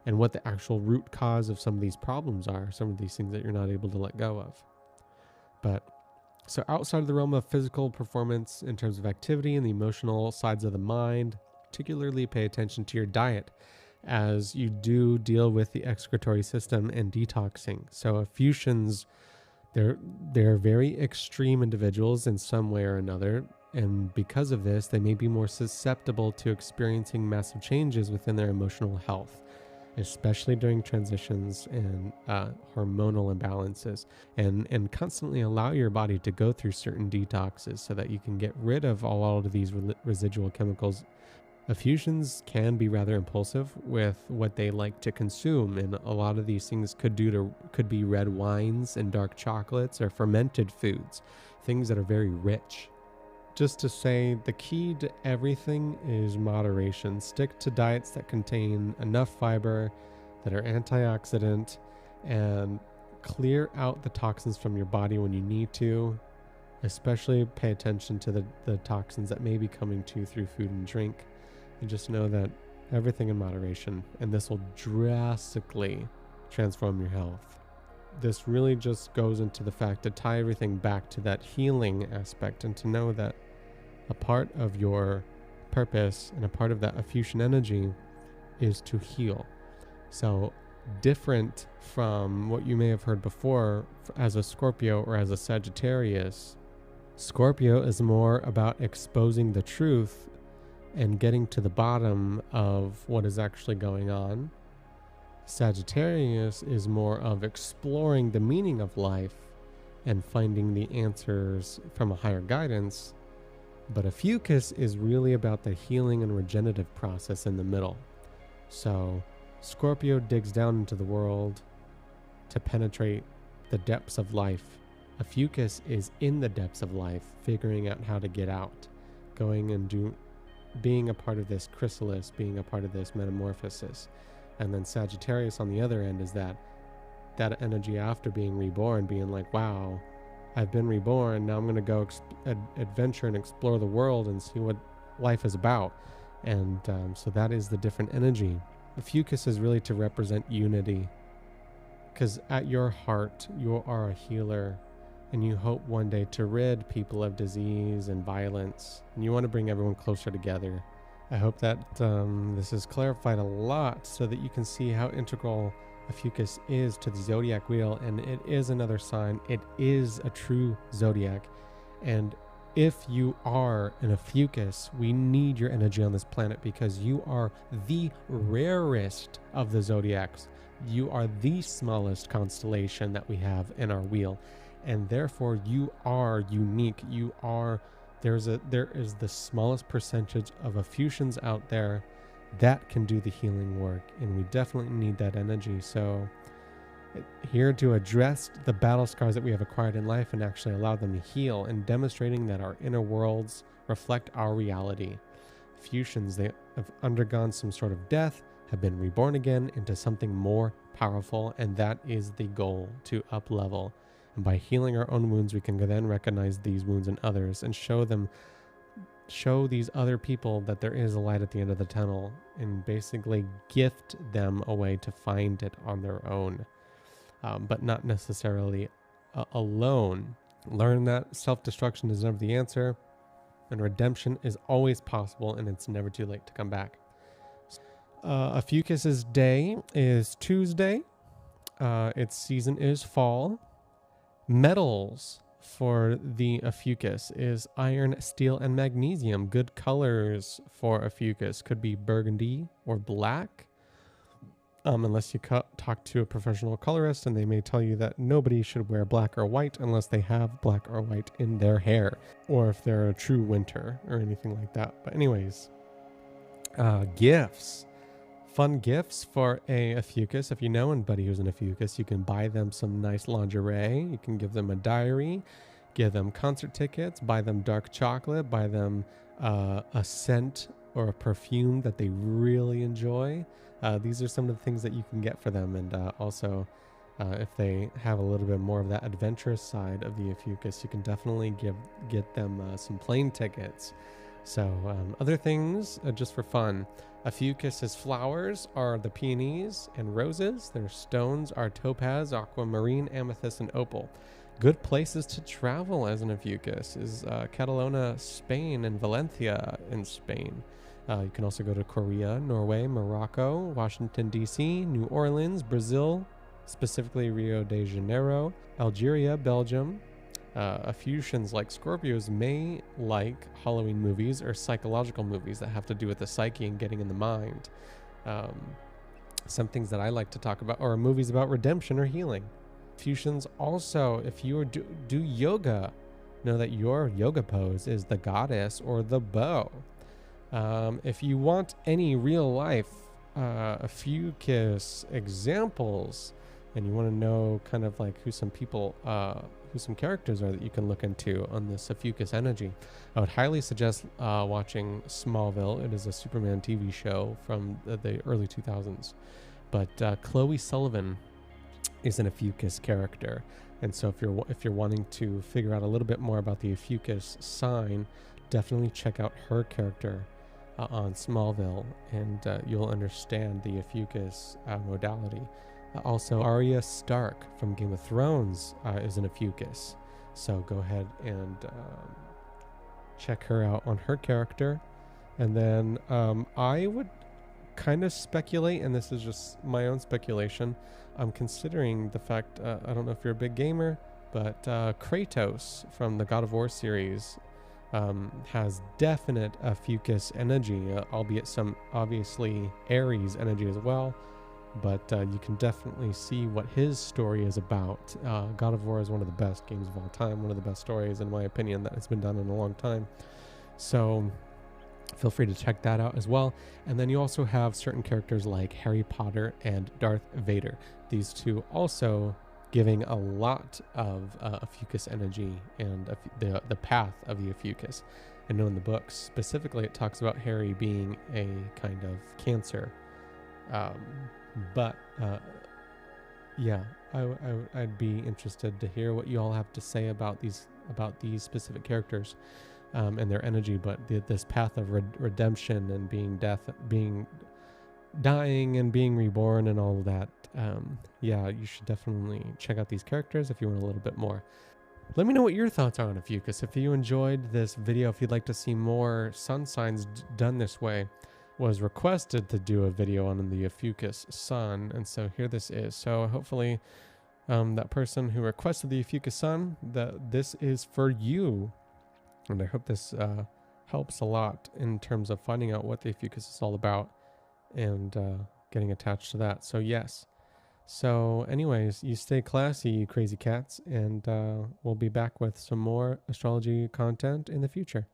and what the actual root cause of some of these problems are, some of these things that you're not able to let go of. But so outside of the realm of physical performance in terms of activity and the emotional sides of the mind, particularly pay attention to your diet as you do deal with the excretory system and detoxing. So Ophiuchans, they're very extreme individuals in some way or another, and because of this, they may be more susceptible to experiencing massive changes within their emotional health, especially during transitions and hormonal imbalances, and constantly allow your body to go through certain detoxes so that you can get rid of all of these residual chemicals. Ophiuchans can be rather impulsive with what they like to consume, and a lot of these things could be red wines and dark chocolates or fermented foods, things that are very rich. Just to say, the key to everything is moderation. Stick to diets that contain enough fiber, that are antioxidant, and clear out the toxins from your body when you need to. Especially pay attention to the toxins that may be coming to you through food and drink. And just know that everything in moderation, and this will drastically transform your health. This really just goes into the fact to tie everything back to that healing aspect, and to know that a part of your purpose and a part of that Ophiuchian energy is to heal. So different from what you may have heard before as a Scorpio or as a Sagittarius, Scorpio is more about exposing the truth and getting to the bottom of what is actually going on. Sagittarius is more of exploring the meaning of life and finding the answers from a higher guidance. But Ophiuchus is really about the healing and regenerative process in the middle. So Scorpio digs down into the world to penetrate the depths of life. Ophiuchus is in the depths of life, figuring out how to get out, going and being a part of this chrysalis, being a part of this metamorphosis. And then Sagittarius on the other end is that energy after being reborn, being like, wow, I've been reborn, now I'm going to go adventure and explore the world and see what life is about. And so that is the different energy. Ophiuchus is really to represent unity, because at your heart, you are a healer, and you hope one day to rid people of disease and violence, and you want to bring everyone closer together. I hope that this has clarified a lot so that you can see how integral Ophiuchus is to the zodiac wheel, and it is another sign. It is a true zodiac, and if you are an Ophiuchus, we need your energy on this planet, because you are the rarest of the zodiacs. You are the smallest constellation that we have in our wheel, and therefore you are unique. There is the smallest percentage of Ophiuchans out there that can do the healing work, and we definitely need that energy. So here to address the battle scars that we have acquired in life and actually allow them to heal, and demonstrating that our inner worlds reflect our reality. Ophiuchans, they have undergone some sort of death, have been reborn again into something more powerful, and that is the goal, to up level. And by healing our own wounds, we can then recognize these wounds in others and show these other people that there is a light at the end of the tunnel, and basically gift them a way to find it on their own. But not necessarily alone. Learn that self-destruction is never the answer, and redemption is always possible, and it's never too late to come back. Ophiuchus's day is Tuesday. Its season is fall. Metals for the Ophiuchus is iron, steel, and magnesium. Good colors for Ophiuchus could be burgundy or black. Unless you talk to a professional colorist, and they may tell you that nobody should wear black or white unless they have black or white in their hair, or if they're a true winter or anything like that. But anyways, gifts. Fun gifts for a Ophiuchus. If you know anybody who's an Ophiuchus, you can buy them some nice lingerie. You can give them a diary, give them concert tickets, buy them dark chocolate, buy them a scent or a perfume that they really enjoy. These are some of the things that you can get for them. And also, If they have a little bit more of that adventurous side of the Ophiuchus, you can definitely get them some plane tickets. So other things, just for fun, Ophiuchus's flowers are the peonies and roses. Their stones are topaz, aquamarine, amethyst, and opal. Good places to travel as an Ophiuchus is Catalona, Spain, and Valencia in Spain. You can also go to Korea, Norway, Morocco, Washington, D.C., New Orleans, Brazil, specifically Rio de Janeiro, Algeria, Belgium. Ophiuchans like Scorpios may like Halloween movies or psychological movies that have to do with the psyche and getting in the mind. Some things that I like to talk about are movies about redemption or healing. Ophiuchans also, if you do yoga, know that your yoga pose is the goddess or the bow. If you want any real life Ophiuchus examples, and you want to know kind of like who some characters are that you can look into on this Ophiuchus energy, I would highly suggest watching Smallville. It is a Superman TV show from the early 2000s. But Chloe Sullivan is an Ophiuchus character, and so if you're wanting to figure out a little bit more about the Ophiuchus sign, definitely check out her character on Smallville, and you'll understand the Ophiuchus modality. Also, Arya Stark from Game of Thrones is an Ophiuchus, so go ahead and check her out on her character. And then I would kind of speculate, and this is just my own speculation, I'm considering the fact, I don't know if you're a big gamer, but Kratos from the God of War series has definite Ophiuchus energy, albeit some obviously Aries energy as well. But you can definitely see what his story is about. God of War is one of the best games of all time, one of the best stories, in my opinion, that has been done in a long time. So feel free to check that out as well. And then you also have certain characters like Harry Potter and Darth Vader. These two also giving a lot of Ophiuchus energy and the path of the Ophiuchus. I know in the books, specifically, it talks about Harry being a kind of Cancer. Yeah, I'd be interested to hear what you all have to say about these specific characters and their energy. But this path of redemption and dying and being reborn and all of that. Yeah, you should definitely check out these characters if you want a little bit more. Let me know what your thoughts are on Ophiuchus. If you enjoyed this video, if you'd like to see more sun signs done this way, was requested to do a video on the Ophiuchus Sun, and so here this is. So hopefully that person who requested the Ophiuchus Sun, this is for you, and I hope this helps a lot in terms of finding out what the Ophiuchus is all about and getting attached to that. So yes. So anyways, you stay classy, you crazy cats, and we'll be back with some more astrology content in the future.